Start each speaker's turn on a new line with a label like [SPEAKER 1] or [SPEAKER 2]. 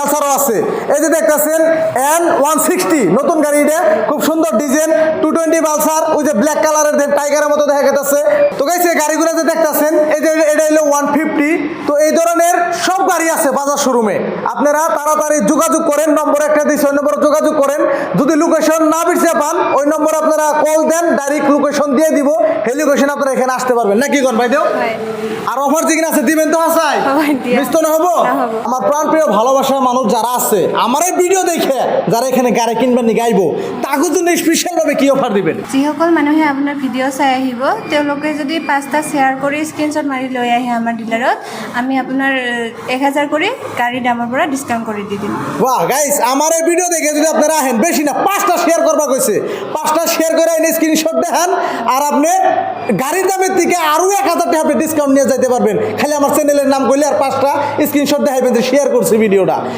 [SPEAKER 1] পালসারও আছে। এই যে দেখতেছেন N160 নতুন গাড়ি, এটা খুব সুন্দর ডিজাইন 220 পালসার, ওই যে ব্ল্যাক কালারের টাইগারের মতো দেখা যাচ্ছে। তো গাইস এই গাড়িগুলো যে দেখতেছেন এই যে এটা হলো 150। তো এই ধরনের সব গাড়ি আছে বাজার শোরুমে, আপনারা তাড়াতাড়ি যোগাযোগ করেন, নম্বর একটা দিচ্ছি ওই নম্বরে যোগাযোগ করেন। যদি লোকেশন না বিরছে পান ওই নম্বরে আপনারা কল দেন, ডাইরেক্ট লোকেশন দিয়ে দিব, সেই লোকেশন আপনারা এখানে আসতে পারবেন। নাকি কোন ভাই দেও আর অফার যেখানে আছে দিবেন তো হাসাই মিস তো না হবো। আমার প্রাণপ্রিয় ভালোবাসার মানুষ যারা আছে আমার এই ভিডিও দেখে যারা এখানে গাড়ি কিনবেন নি গাইবো তাকে জন্য স্পেশাল ভাবে কি অফার দিবেন?
[SPEAKER 2] যিসকল মানুহে আপোনাৰ ভিডিঅ' চাই আহিব তেওঁলোকে যদি 5টা শ্বেয়াৰ কৰি স্ক্ৰীনশ্বট মাৰি লৈ আহে আমাৰ ডিলাৰত, আমি আপোনাৰ 1000 কৰি গাড়ীৰ দামৰ পৰা ডিছকাউণ্ট কৰি দি দিম।
[SPEAKER 1] বাহ গাইস, আমার এই ভিডিও দেখে যদি আপনারা আহেন, বেশি না 5টা শেয়ার করবা কইছে, 5টা শেয়ার করে এনে স্ক্রিনশট দেখান আর আপনি গাড়ির দামের থেকে আরো 1000 টাকা আপনি ডিসকাউন্ট নিয়ে যেতে পারবেন। খালি আমার চ্যানেলের নাম কইলে আর 5টা স্ক্রিনশট দেখাইবেন যে শেয়ার করছি ভিডিওটা।